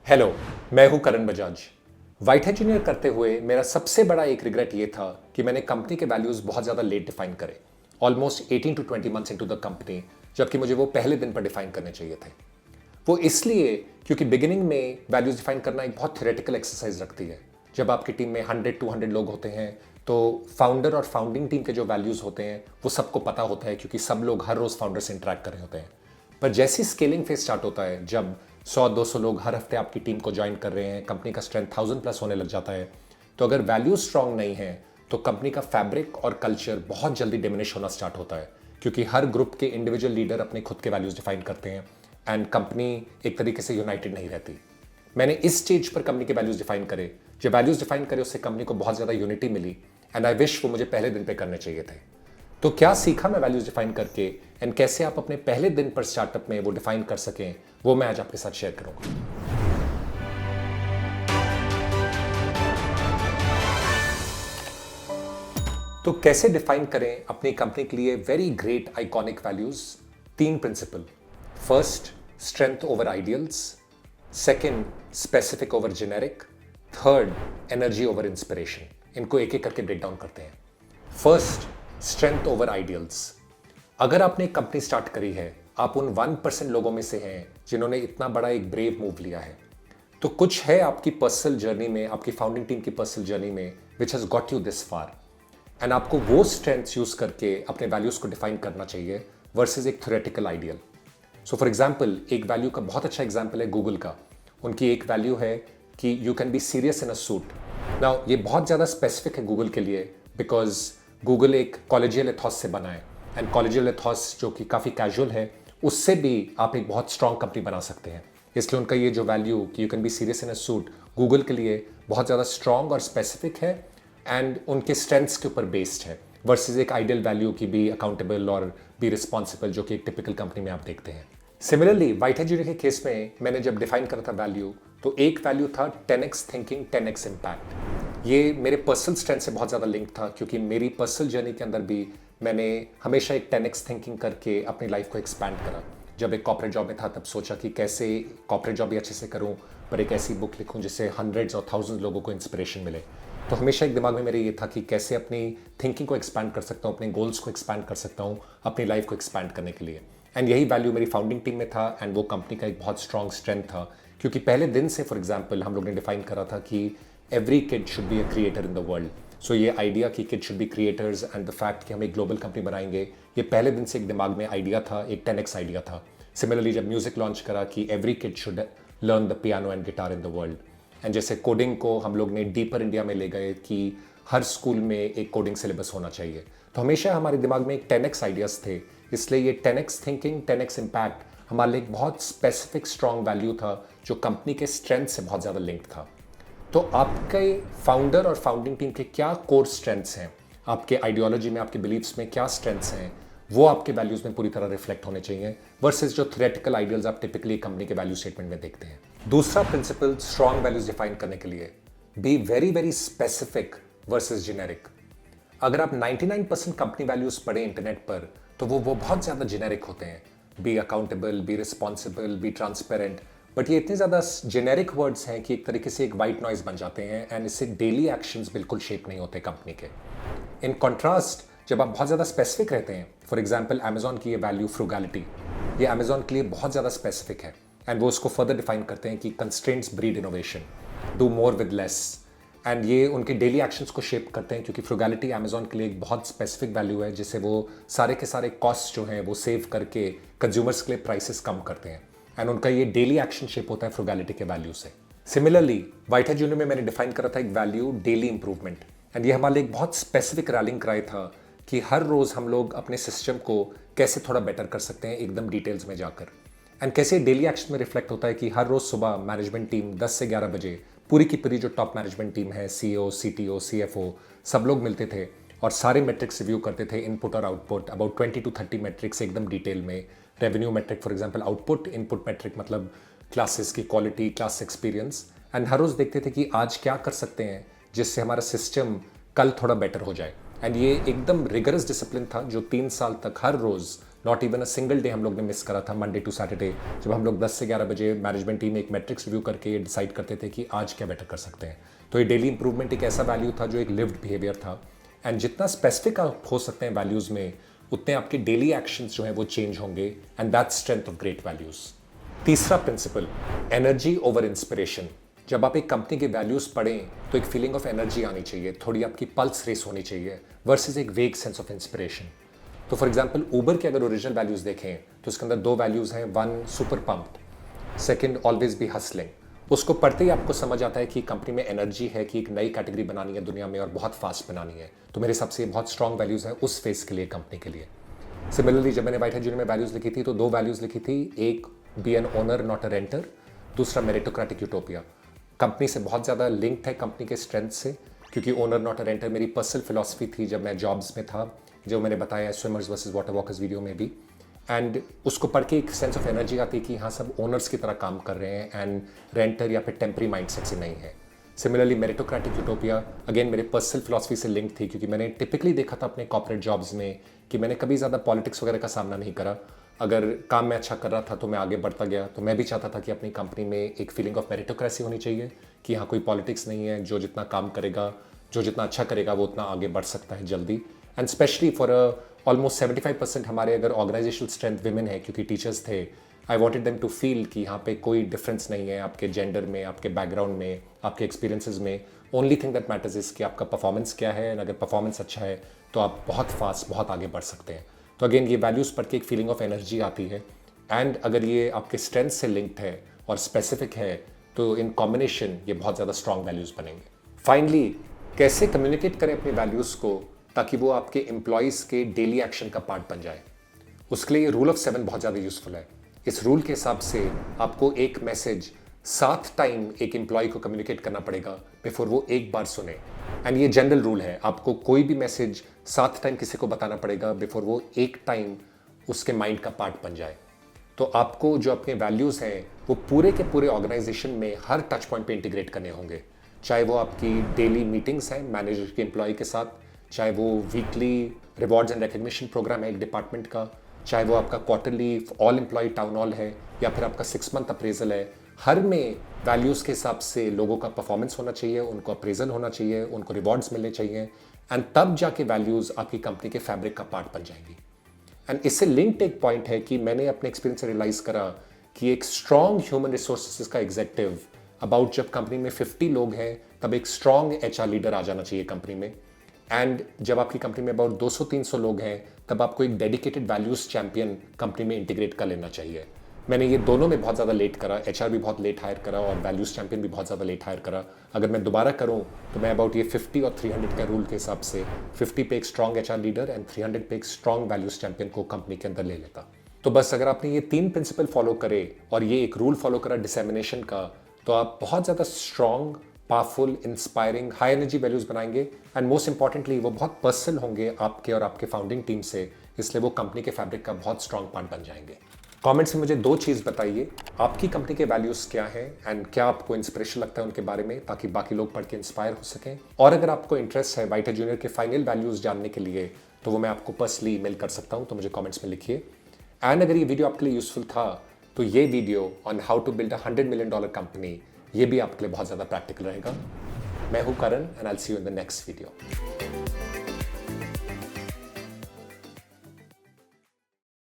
Hello, मैं हूं करण Bajaj. White engineer करते हुए मेरा सबसे बड़ा एक रिग्रेट ये था कि मैंने कंपनी के वैल्यूज बहुत ज़्यादा लेट डिफाइन करे, almost 18 to 20 months into the company, जबकि मुझे वो पहले दिन पर डिफाइन करने चाहिए थे। वो इसलिए क्योंकि बिगिनिंग में वैल्यूज डिफाइन करना एक बहुत थ्योरेटिकल एक्सरसाइज रखती है। जब आपकी टीम में 100-200 लोग होते हैं तो फाउंडर और फाउंडिंग टीम के जो वैल्यूज होते हैं वो सबको पता होता है, क्योंकि सब लोग हर रोज फाउंडर से इंटरेक्ट कर रहे होते हैं। पर जैसी स्केलिंग फेज स्टार्ट होता है, जब 100-200 लोग हर हफ्ते आपकी टीम को ज्वाइन कर रहे हैं, कंपनी का स्ट्रेंथ 1000+ होने लग जाता है, तो अगर वैल्यू स्ट्रांग नहीं है तो कंपनी का फैब्रिक और कल्चर बहुत जल्दी डिमिनिश होना स्टार्ट होता है, क्योंकि हर ग्रुप के इंडिविजुअल लीडर अपने खुद के वैल्यूज डिफाइन करते हैं एंड कंपनी एक तरीके से यूनाइटेड नहीं रहती। मैंने इस स्टेज पर कंपनी के वैल्यूज डिफाइन करे। जब वैल्यूज डिफाइन करे उससे कंपनी को बहुत ज्यादा यूनिटी मिली एंड आई विश वो मुझे पहले दिन पे करने चाहिए थे। तो क्या सीखा मैं वैल्यूज डिफाइन करके एंड कैसे आप अपने पहले दिन पर स्टार्टअप में वो डिफाइन कर सकें, वो मैं आज आपके साथ शेयर करूंगा। तो कैसे डिफाइन करें अपनी कंपनी के लिए very great iconic values? 3 principle. First, strength over ideals. Second, specific over generic. Third, energy over inspiration. इनको एक एक करके ब्रेक डाउन करते हैं। First, strength over ideals. अगर आपने एक कंपनी स्टार्ट करी है, आप उन 1% लोगों में से हैं जिन्होंने इतना बड़ा एक ब्रेव मूव लिया है, तो कुछ है आपकी पर्सनल जर्नी में, आपकी फाउंडिंग टीम की पर्सनल जर्नी में, which has got you this far. And आपको वो स्ट्रेंथ्स यूज करके अपने वैल्यूज को डिफाइन करना चाहिए वर्सेस एक theoretical ideal. So for example, एक वैल्यू का बहुत अच्छा एग्जाम्पल है गूगल का। उनकी एक वैल्यू है कि you can be serious in a suit. Now ये बहुत ज़्यादा स्पेसिफिक है गूगल के लिए, बिकॉज गूगल एक कॉलेजियल एथॉस से बना है एंड कॉलेजियल एथॉस जो कि काफ़ी कैजुअल है, उससे भी आप एक बहुत स्ट्रॉन्ग कंपनी बना सकते हैं। इसलिए उनका ये जो वैल्यू कि you can be serious in a suit, Google के लिए बहुत ज़्यादा स्ट्रॉन्ग और स्पेसिफिक है एंड उनके स्ट्रेंथ्स के ऊपर बेस्ड है, वर्सेस एक आइडियल वैल्यू की बी अकाउंटेबल और बी रिस्पॉन्सिबल, जो कि एक टिपिकल कंपनी में आप देखते हैं। सिमिलरली वाइट इंजीनियर के केस में मैंने जब डिफाइन करा था वैल्यू, तो एक वैल्यू था 10x थिंकिंग 10x इम्पैक्ट। ये मेरे पर्सनल स्ट्रेंथ से बहुत ज़्यादा लिंक था, क्योंकि मेरी पर्सनल जर्नी के अंदर भी मैंने हमेशा एक 10x थिंकिंग करके अपनी लाइफ को एक्सपैंड करा। जब एक कॉर्पोरेट जॉब में था तब सोचा कि कैसे कॉर्पोरेट जॉब भी अच्छे से करूं, पर एक ऐसी बुक लिखूं जिससे हंड्रेड्स और थाउजेंड्स लोगों को इंस्पिरेशन मिले। तो हमेशा एक दिमाग में मेरे ये था कि कैसे अपनी थिंकिंग को एक्सपैंड कर सकता हूँ, अपने गोल्स को एक्सपैंड कर सकता हूँ अपनी लाइफ को एक्सपैंड करने के लिए। एंड यही वैल्यू मेरी फाउंडिंग टीम में था एंड वो कंपनी का एक बहुत स्ट्रॉन्ग स्ट्रेंथ था, क्योंकि पहले दिन से फॉर एग्जाम्पल हम लोग ने डिफाइन करा था कि every kid should be a creator in the world. So ये आइडिया कि kid should be creators and the fact कि हम एक ग्लोबल कंपनी बनाएंगे, ये पहले दिन से एक दिमाग में आइडिया था, एक 10x आइडिया था। सिमिलरली जब म्यूजिक लॉन्च करा कि every kid should learn the piano and guitar in the world, and जैसे कोडिंग को हम लोग ने डीपर इंडिया में ले गए कि हर स्कूल में एक कोडिंग सिलेबस होना चाहिए। तो हमेशा हमारे दिमाग में एक 10x आइडियाज थे, इसलिए ये 10x थिंकिंग 10x इम्पैक्ट हमारे लिए एक बहुत स्पेसिफिक स्ट्रॉन्ग वैल्यू था, जो कंपनी के स्ट्रेंथ से बहुत ज़्यादा लिंक्ड था। तो आपके फाउंडर और फाउंडिंग टीम के क्या कोर स्ट्रेंथ्स हैं, आपके आइडियोलॉजी में, आपके बिलीव्स में क्या स्ट्रेंथ्स हैं, वो आपके वैल्यूज में पूरी तरह रिफ्लेक्ट होने चाहिए, वर्सेस जो थ्योरेटिकल आइडियल्स आप टिपिकली कंपनी के वैल्यू स्टेटमेंट में देखते हैं। दूसरा प्रिंसिपल स्ट्रॉन्ग वैल्यूज डिफाइन करने के लिए, be very very specific versus generic. अगर आप 99% कंपनी वैल्यूज पढ़े इंटरनेट पर, तो वो बहुत ज़्यादा जेनेरिक होते हैं। Be accountable, be responsible, be transparent, but ये इतने ज़्यादा जेनेरिक वर्ड्स हैं कि एक तरीके से एक वाइट नॉइज बन जाते हैं एंड इससे डेली एक्शंस बिल्कुल शेप नहीं होते कंपनी के। इन कॉन्ट्रास्ट जब आप बहुत ज़्यादा स्पेसिफिक रहते हैं, फॉर एग्जाम्पल अमेजॉन की ये वैल्यू फ्रूगैलिटी, ये अमेजॉन के लिए बहुत ज़्यादा स्पेसिफिक है एंड वो उसको फर्दर डिफाइन करते हैं कि constraints breed innovation, do more with less, and ये उनके डेली एक्शंस को शेप करते हैं, क्योंकि फ्रूगैलिटी अमेजॉन के लिए एक बहुत स्पेसिफिक वैल्यू है, जिससे वो सारे के सारे कॉस्ट जो हैं वो सेव करके कंज्यूमर्स के लिए प्राइसेस कम करते हैं एंड उनका ये डेली एक्शन शेप होता है फ्रूगैलिटी के वैल्यू से। सिमिलरली वाइट जूनियर में मैंने डिफाइन करा था एक वैल्यू डेली इंप्रूवमेंट, एंड ये हमारे लिए एक बहुत स्पेसिफिक रैलिंग क्राई था कि हर रोज़ हम लोग अपने सिस्टम को कैसे थोड़ा बेटर कर सकते हैं एकदम डिटेल्स में जाकर, एंड कैसे डेली एक्शन में रिफ्लेक्ट होता है कि हर रोज़ सुबह मैनेजमेंट टीम 10 से 11 बजे पूरी की पूरी जो टॉप मैनेजमेंट टीम है, सीईओ, सीटीओ, सीएफओ, सब लोग मिलते थे और सारे मेट्रिक्स रिव्यू करते थे, इनपुट और आउटपुट, अबाउट 20 to 30 मेट्रिक्स एकदम डिटेल में। Revenue metric for example, output, input metric मतलब क्लासेस की क्वालिटी, क्लास एक्सपीरियंस, एंड हर रोज़ देखते थे कि आज क्या कर सकते हैं जिससे हमारा सिस्टम कल थोड़ा बेटर हो जाए। एंड ये एकदम रिगरस डिसिप्लिन था जो 3 साल तक हर रोज़ not even a single day हम लोग ने मिस करा था, मंडे टू सैटरडे, जब हम लोग 10 से 11 बजे मैनेजमेंट टीम एक मैट्रिक्स रिव्यू करके ये डिसाइड करते थे कि आज क्या बेटर कर सकते हैं। तो ये डेली इंप्रूवमेंट एक ऐसा वैल्यू था जो एक लिव्ड बिहेवियर था, एंड जितना स्पेसिफिक आप हो सकते हैं वैल्यूज़ में, उतने आपके डेली एक्शंस जो हैं वो चेंज होंगे, and that's strength of great values. तीसरा प्रिंसिपल, एनर्जी ओवर इंस्पिरेशन। जब आप एक कंपनी के वैल्यूज़ पढ़ें तो एक फीलिंग ऑफ एनर्जी आनी चाहिए, थोड़ी आपकी पल्स रेस होनी चाहिए, वर्सेस एक वेग सेंस ऑफ इंस्पिरेशन। तो फॉर एग्जांपल ऊबर के अगर ओरिजिनल वैल्यूज़ देखें तो उसके अंदर 2 वैल्यूज़ हैं, 1 super pumped, second always be hustling. उसको पढ़ते ही आपको समझ आता है कि कंपनी में एनर्जी है कि एक नई कैटेगरी बनानी है दुनिया में और बहुत फास्ट बनानी है। तो मेरे हिसाब से ये बहुत स्ट्रॉन्ग वैल्यूज़ है उस फेस के लिए, कंपनी के लिए। सिमिलरली जब मैंने वाइट हैट जूनियर में वैल्यूज़ लिखी थी तो 2 वैल्यूज़ लिखी थी, एक be an owner not a renter, दूसरा मेरिटोक्रेटिक यूटोपिया। कंपनी से बहुत ज़्यादा लिंक्ड है, कंपनी के स्ट्रेंथ से, क्योंकि ओनर नॉट अ रेंटर मेरी पर्सनल फिलॉसफी थी जब मैं जॉब्स में था, जो मैंने बताया swimmers versus water walkers video में भी। एंड उसको पढ़ के एक सेंस ऑफ एनर्जी आती है कि हाँ सब ओनर्स की तरह काम कर रहे हैं एंड रेंटर या फिर टेम्परी माइंडसेट से नहीं है। सिमिलरली मेरिटोक्रेटिक यूटोपिया अगेन मेरे पर्सनल फिलॉसफी से लिंक थी, क्योंकि मैंने टिपिकली देखा था अपने कॉर्पोरेट जॉब्स में कि मैंने कभी ज़्यादा पॉलिटिक्स वगैरह का सामना नहीं करा। अगर काम में अच्छा कर रहा था तो मैं आगे बढ़ता गया। तो मैं भी चाहता था कि अपनी कंपनी में एक फीलिंग ऑफ मेरिटोक्रेसी होनी चाहिए कि हाँ कोई पॉलिटिक्स नहीं है, जो जितना काम करेगा, जो जितना अच्छा करेगा वो उतना आगे बढ़ सकता है जल्दी। एंड स्पेशली फॉर ऑलमोस्ट 75% हमारे अगर ऑर्गेनाइजेशनल स्ट्रेंथ विमेन है, क्योंकि टीचर्स थे, I wanted them to feel कि यहाँ पे कोई डिफरेंस नहीं है आपके जेंडर में, आपके बैकग्राउंड में, आपके एक्सपीरियंसेस में। Only thing that matters is कि आपका परफॉर्मेंस क्या है, एंड अगर परफॉर्मेंस अच्छा है तो आप बहुत फास्ट बहुत आगे बढ़ सकते हैं। तो अगेन ये वैल्यूज़ पढ़ के एक फीलिंग ऑफ एनर्जी आती है, एंड अगर ये आपके स्ट्रेंथ से लिंक्ड है और स्पेसिफिक है तो इन कॉम्बिनेशन ये बहुत ज़्यादा स्ट्रॉन्ग वैल्यूज़ बनेंगे। फाइनली, कैसे कम्युनिकेट करें अपनी वैल्यूज़ को ताकि वो आपके एम्प्लॉयज़ के डेली एक्शन का पार्ट बन जाए। उसके लिए रूल ऑफ 7 बहुत ज़्यादा यूजफुल है। इस रूल के हिसाब से आपको एक मैसेज 7 टाइम एक एम्प्लॉय को कम्युनिकेट करना पड़ेगा बिफोर वो एक बार सुने। एंड ये जनरल रूल है, आपको कोई भी मैसेज 7 टाइम किसी को बताना पड़ेगा बिफोर वो एक टाइम उसके माइंड का पार्ट बन जाए। तो आपको जो अपने वैल्यूज़ हैं वो पूरे के पूरे ऑर्गेनाइजेशन में हर टच पॉइंट पे इंटीग्रेट करने होंगे, चाहे वो आपकी डेली मीटिंग्स हैं मैनेजर के एम्प्लॉय के साथ, चाहे वो weekly rewards and recognition programme है एक डिपार्टमेंट का, चाहे वो आपका quarterly all employee town hall है, या फिर आपका 6 मंथ अप्रेजल है। हर में वैल्यूज़ के हिसाब से लोगों का परफॉर्मेंस होना चाहिए, उनको अप्रेजल होना चाहिए, उनको रिवॉर्ड्स मिलने चाहिए, एंड तब जाके वैल्यूज़ आपकी कंपनी के फैब्रिक का पार्ट बन जाएंगी। एंड इससे लिंक्ड एक पॉइंट है कि मैंने अपने एक्सपीरियंस से रियलाइज़ करा कि एक स्ट्रॉन्ग ह्यूमन रिसोर्सेज का एग्जेक्टिव अबाउट जब कंपनी में 50 लोग हैं तब एक स्ट्रॉन्ग HR लीडर आ जाना चाहिए कंपनी में। एंड जब आपकी कंपनी में अबाउट 200-300 लोग हैं तब आपको एक डेडिकेटेड वैल्यूज़ चैंपियन कंपनी में इंटीग्रेट कर लेना चाहिए। मैंने ये दोनों में बहुत ज़्यादा लेट करा, HR भी बहुत लेट हायर करा और वैल्यूज़ चैंपियन भी बहुत ज़्यादा लेट हायर करा। अगर मैं दोबारा करूँ तो मैं अबाउट ये 50 और 300 के रूल के हिसाब से 50 पे एक स्ट्रॉन्ग HR लीडर एंड 300 पे एक स्ट्रॉन्ग वैल्यूज़ चैंपियन को कंपनी के अंदर ले लेता। तो बस अगर आपने ये 3 प्रिंसिपल फॉलो करे और ये एक रूल फॉलो करा डिसेमिनेशन का, तो आप बहुत ज़्यादा strong, powerful, inspiring, high energy values बनाएंगे। एंड मोस्ट इंपॉर्टेंटली वो बहुत पर्सनल होंगे आपके और आपके फाउंडिंग टीम से, इसलिए वो कंपनी के फैब्रिक का बहुत स्ट्रॉन्ग पार्ट बन जाएंगे। कमेंट्स में मुझे 2 चीज़ बताइए, आपकी कंपनी के वैल्यूज़ क्या हैं एंड क्या आपको इंस्पिरेशन लगता है उनके बारे में, ताकि बाकी लोग पढ़ के इंस्पायर हो सकें। और अगर आपको इंटरेस्ट है वाइट हैट जूनियर के फाइनल वैल्यूज़ जानने के लिए तो वो मैं आपको पर्सनली ईमेल कर सकता हूँ, तो मुझे कमेंट्स में लिखिए। एंड अगर ये वीडियो आपके लिए यूजफुल था तो ये video on how to build $100 million company, ये भी आपके लिए बहुत ज़्यादा प्रैक्टिकल रहेगा। मैं हूँ Karan and I will see you in the next video.